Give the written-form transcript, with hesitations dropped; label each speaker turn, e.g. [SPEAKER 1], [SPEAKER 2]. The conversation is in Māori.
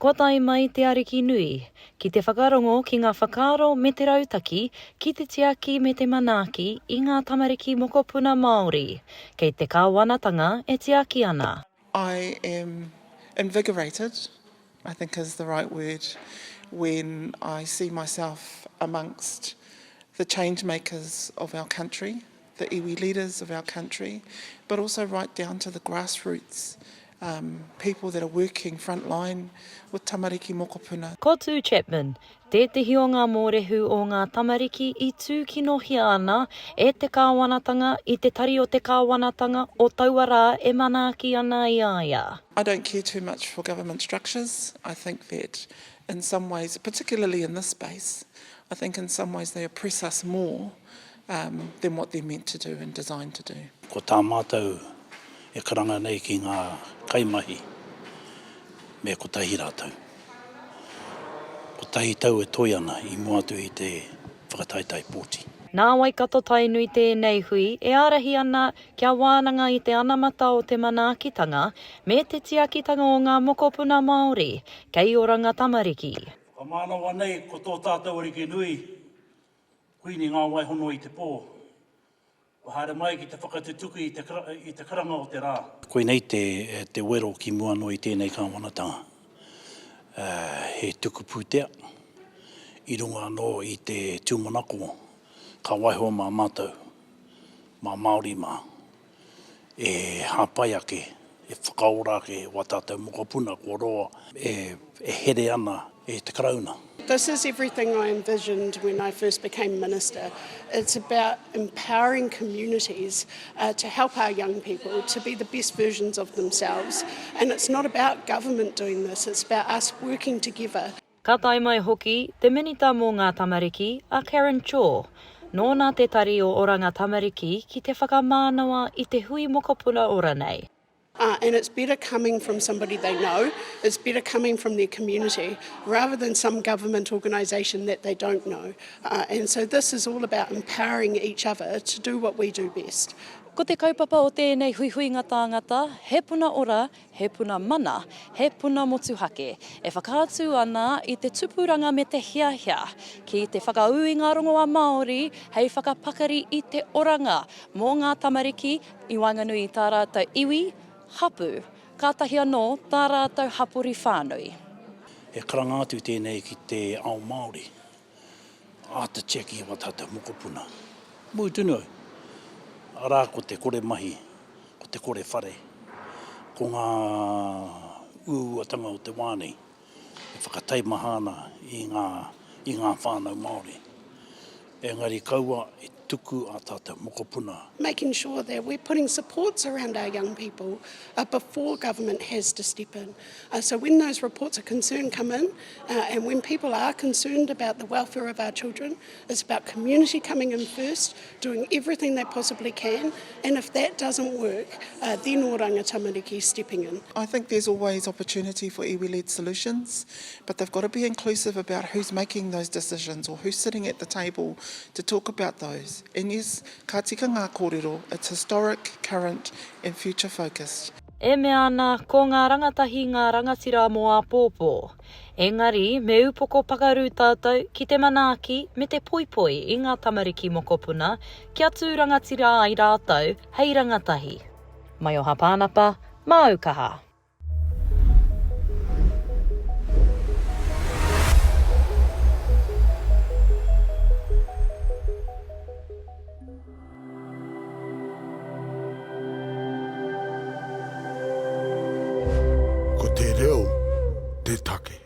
[SPEAKER 1] Ko tai mai te ariki nui, ki te whakarongo ki ngā whakaaro me te rautaki, ki te tiaki me te manaaki i ngā tamariki mokopuna Māori, kei te kāwanatanga e tiaki ana.
[SPEAKER 2] I am invigorated, I think is the right word, when I see myself amongst the change makers of our country, the iwi leaders of our country, but also right down to the grassroots. People that are working frontline with Tamariki Mokopuna.
[SPEAKER 1] Ko tū Chapman, tētihi o ngā mōrehu o ngā tamariki i tūkinohia ana e te kāwanatanga i te tari o te kāwanatanga o taua rā e manaaki ana i aia.
[SPEAKER 2] I don't care too much for government structures. I think that in some ways, particularly in this space, I think in some ways they oppress us more than what they're meant to do and designed to do.
[SPEAKER 3] Ko tā mātou e karanga nei ki ngā kaimahi me ko tahi rātou. Ko tahi tau e toi ana i mua atu i te whakataitai pōti.
[SPEAKER 1] Nā Waikato Tainui tēnei hui e arahi ana kia wānanga i te anamata o te manaakitanga me te tiakitanga o ngā mokopuna Māori kei oranga Tamariki.
[SPEAKER 3] Ka mānawa nei ko tō tātou ariki nui, kuini ngā waihono i te pō. Ko haere mai ki te whakatutuki i te karanga o te rā. Koe nei te wero ki mua no i tēnei kāwanatanga. He tuku pūtea, i runga no i te tūmanako, ka waiho mā mātou, mā Māori mā, e hāpai ake, e whakaora ake wa tātou mokopuna, ko roa, e here ana e te karauna.
[SPEAKER 4] This is everything I envisioned when I first became minister. It's about empowering communities to help our young people to be the best versions of themselves. And it's not about government doing this, it's about us working together.
[SPEAKER 1] Ka tai mai hoki, te minita mō ngā tamariki a Karen Chaw. Nōna te tari o oranga tamariki ki te whakamānawa i te hui mokopuna ora nei.
[SPEAKER 4] And it's better coming from somebody they know, it's better coming from their community, rather than some government organisation that they don't know. And so this is all about empowering each other to do what we do best.
[SPEAKER 1] Ko te kaupapa o tēnei hui ngā tāngata, he puna ora, he puna mana, he puna motuhake. E whakaatu ana i te tupuranga me te hiahia, ki te whakaui ngā rongoa Māori, hei whakapakari i te oranga mō ngā tamariki i Wainganui tā rātou iwi, hapu, kātahi anō tā rātou hapuri whānui.
[SPEAKER 3] E karanga atu tēnei ki te ao Māori. Āta cheki wa tātou mokopuna. Mui tunui. Arā ko te kore mahi, ko te kore whare. Ko ngā uatanga o te wānei. E whakatei mahana i ngā whānau Māori. Engari kaua e tuku a tātou mokopuna.
[SPEAKER 4] Making sure that we're putting supports around our young people before government has to step in. So when those reports of concern come in, and when people are concerned about the welfare of our children, it's about community coming in first, doing everything they possibly can, and if that doesn't work, then Oranga Tamariki stepping in.
[SPEAKER 2] I think there's always opportunity for iwi-led solutions, but they've got to be inclusive about who's making those decisions or who's sitting at the table to talk about those. And yes, ka tika ngā kōrero, it's historic, current and future focused.
[SPEAKER 1] E mea ana ko ngā rangatahi ngā rangatira mō a pōpō. Engari, me upoko pakaru tātou ki te manaaki me te poipoi i ngā tamariki mokopuna, kia tū rangatira ai rātou, hei rangatahi. Mai o hapānapa, mā Aukaha.
[SPEAKER 5] Ko te reo, te take.